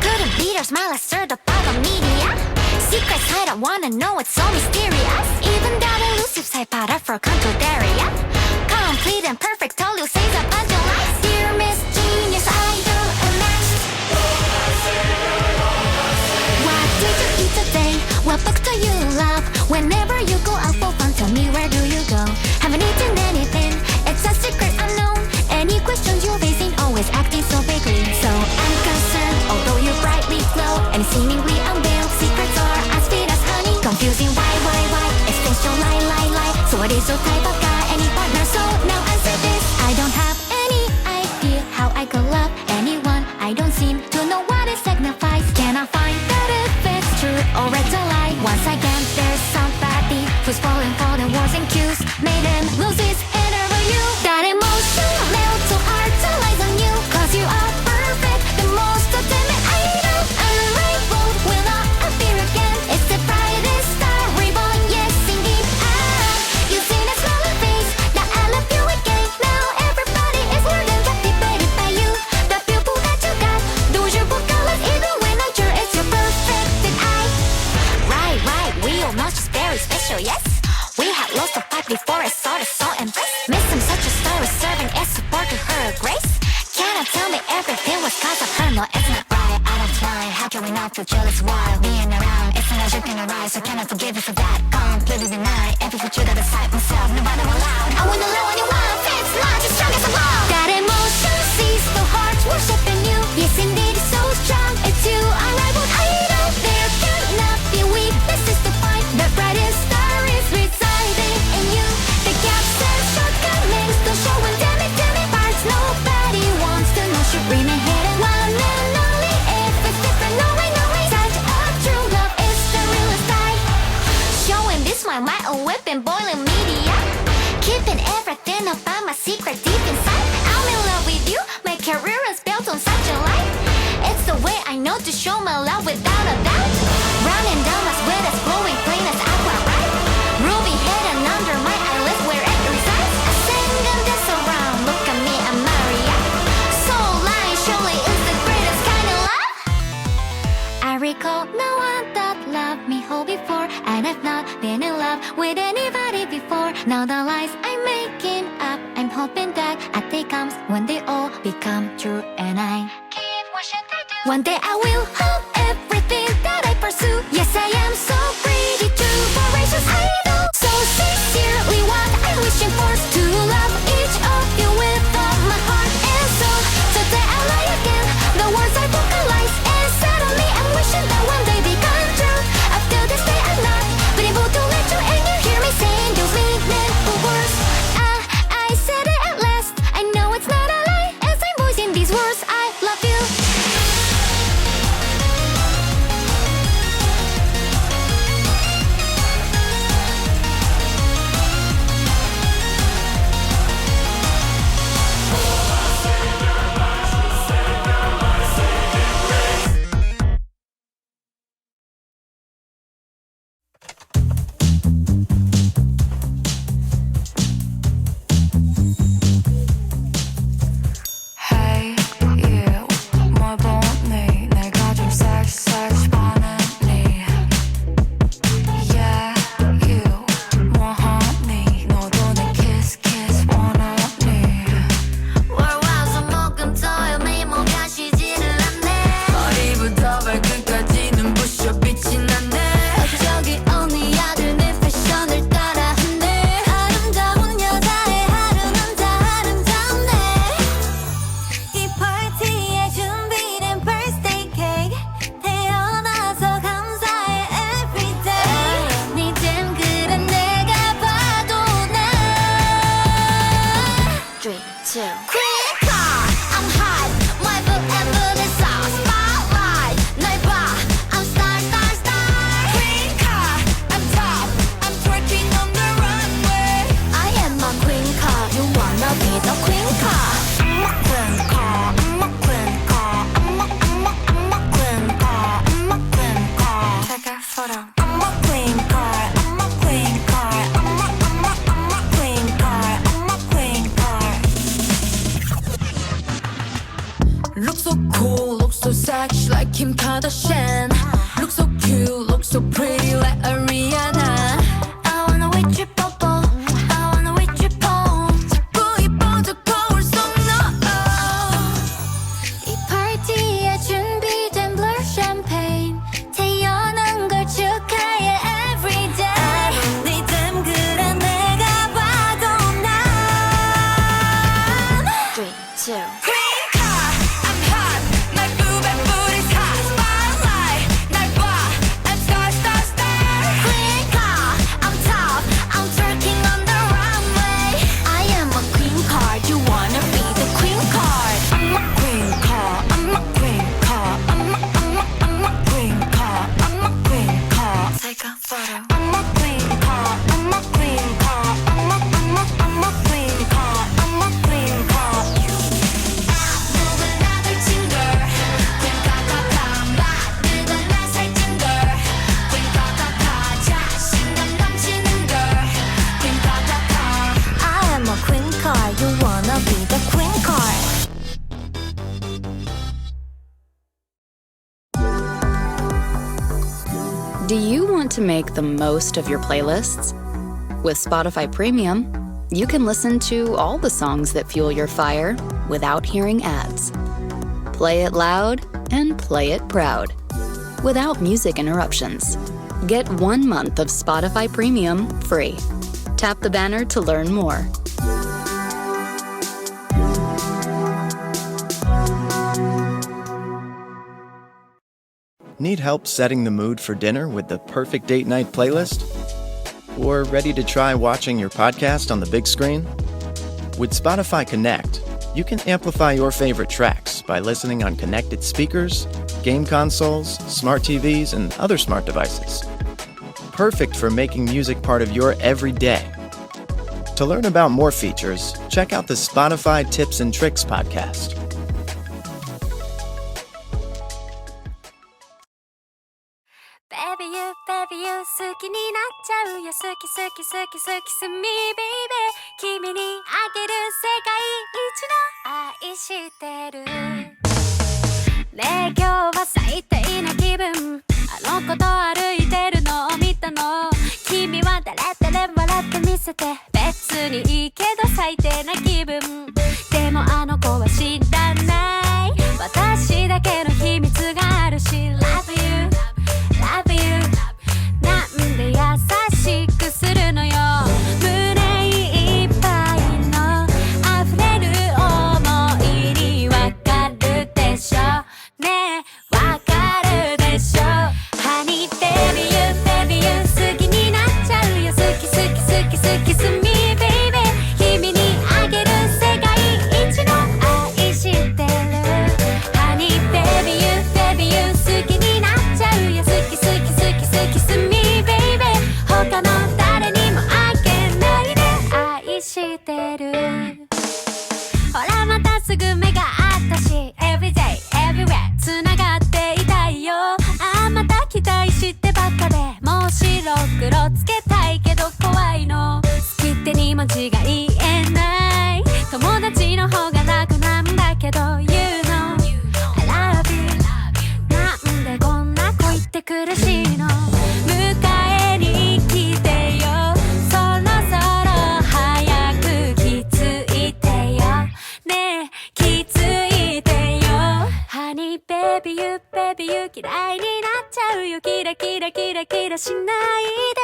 Couldn't beat her smile, I stirred up all the media. Secret side, I wanna know, it's so mysterious. Even that elusive side, but I forgot to dare ya. Complete and perfect, all you say is a bunch of lies. Dear Miss Genius, idol unmatched. What did you eat today? What books do you love? Whenever you go out for fun, tell me where do you go? Haven't eaten anything, it's a secret unknown. Any questions you're facing, always acting so vaguely. So I'm concerned, although you brightly glow and seemingly unveiled secrets are as sweet as honey. Confusing why, extension lie. So what is your type of guy? Any partner? So now answer this. I don't have any idea how I could love anyone. I don't seem to know what it signifies. Can I find that if it's true or it's a lie? Once again, there's somebody who's falling for the words and cues. Made him lose his interview. That emotion melts so hard to lies on you. Cause you are perfect, the most ultimate idol. Unrivaled, will not appear again. It's the brightest star, reborn, yes indeed. You've seen a smiling face, that I love you again. Now everybody is more than captivated by you. The pupil that you got, those your book colors, even when I'm sure it's your perfected eye. Right, we all know she's very special, yes. We had lost the fight before I saw the soul embrace. Missing such a story, serving as support to her grace. Cannot tell me everything was cause of her, no it's not right, I don't try. How can we not feel jealous while being around? It's an look in her eyes, so cannot forgive you for that. Completely deny every future that I cite myself, nobody allowed. I wanna know when you want, it's not as strong as a love. That emotion sees the heart's worshiping you. Yes indeed, it's so strong, it's you, unrivaled idol. There cannot be weaknesses to find. The brightest star is residing in you. The gaps and shortcomings don't show in damning parts. Nobody wants to know, should remain hidden. One and only, if it's different, no way. Such a true love is the realest type. Showing this my mind, a whipping, boiling media. Keeping everything about my secret deep inside. I'm in love with you, my career is built on such a life. It's the way I know to show my love without a doubt. Running down my sweat as glowing plain as aqua, right? Ruby hidden under my eyelids where it resides. I sing and dance around, look at me, I'm Maria. Soul line surely is the greatest kind of love. I recall no one that loved me whole before, and I've not been in love with anybody before. Now the lies I'm making up, I'm hoping that a day comes when they all become true, and I keep wishing they do. One day I will hold everything that I pursue. Yes, I am so pretty, true, voracious idol. So sincerely what I'm wishing for is to love each of you with all my heart and soul. Today I lie again, the words I vocalize, and suddenly I'm wishing that one day become true. Up till this day I'm not been able to let you, and you hear me saying those meaningful words. I said it at last, I know it's not a lie, as I'm voicing these words, I love you. Hey you, 뭘 보니? 내가 좀 섹시해 반했니? Yeah you, 뭐하니? 너도 내 kiss 원하니? 월화수목금토일 미모가 쉬지를 않네. 머리부터 발끝까지는 부셔 빛이 나네. 어쩌기 언니 아들 내 패션을 따라하네. 아름다운 여자의 하루 남자 아름답네. 이 파티에 준비된 birthday cake, 태어나서 감사해 everyday. 니땐 그래 내가 봐도 난 3, 2 Queen card, I'm hot, my book and bullet sauce. Spotlight, 날 봐, I'm star. Queen card, I'm top, I'm twerking on the runway. I am a queen card, you wanna be the queen card. I'm a queen card, I'm a queen card, I'm a queen card, I'm a queen card. Take a photo. I'm a queen card, I'm a queen card, I'm a queen card, I'm a queen card. She's like Kim Kardashian. Look so cute, look so pretty like Ariana. I wanna with you 뽀뽀 I wanna with you 뽕 자꾸 이뻐져 거울 속 너. 이 파티에 준비된 blur champagne 태어난 걸 축하해 everyday 네 땀그래 내가 봐도 난 3, 2 Queen car, I'm hot. 날 부배 뿌리 hot. Spotlight, 날 봐. I'm star, star, star. Queen car, I'm top, I'm twerking on the runway I am a queen card, you wanna be the queen card I'm a queen car. I'm a queen car. I'm a queen car. I'm a queen car. Take a photo. I'm a queen car. I'm a queen car. I'm a queen car. I'm a queen car. 누구나들 친걸 queen 카카카 만들던 날 살찐 걸 queen 카카카 자신감 넘치는 걸 queen 카카카 I am a queen card, you wanna be the queen card Do you want to make the most of your playlists? With Spotify Premium, you can listen to all the songs that fuel your fire without hearing ads. Play it loud and play it proud, without music interruptions. Get 1 month of Spotify Premium free. Tap the banner to learn more. Need help setting the mood for dinner with the perfect date night playlist? Or ready to try watching your podcast on the big screen? With Spotify Connect, you can amplify your favorite tracks by listening on connected speakers, game consoles, smart TVs, and other smart devices. Perfect for making music part of your everyday. To learn about more features, check out the Spotify Tips and Tricks podcast. Baby you 好きになっちゃうよ好き好き好き好きすみ baby 君にあげる世界一の愛してるねえ今日は最低な気分あの子と歩いてるのを見たの君は誰々笑ってみせて別にいいけど最低な気分でもあの子は知らない私だけの秘密があるし Love you Love you なんで優しくするのよ胸いっぱいの溢れる想いにわかるでしょねえわかるでしょ Honey baby you 好きになっちゃうよ好き好き好き好きすみ baby 君にあげる世界一の愛してる Honey baby you 好きになっちゃうよ好き好き好き好きすみ baby 他の誰にもあげないで愛してるほらまたすぐ目があったし Everyday everywhere つながっていたいよあまた期待してばっかでもう白黒つけたいけど怖いの好きって2文字が言えない友達の方が楽なんだけど You know I love you なんでこんな恋って苦しいの迎えに来てよそろそろ早く気づいてよねえ気づいてよ Honey baby you 嫌いになっちゃうよキラキラキラキラしないで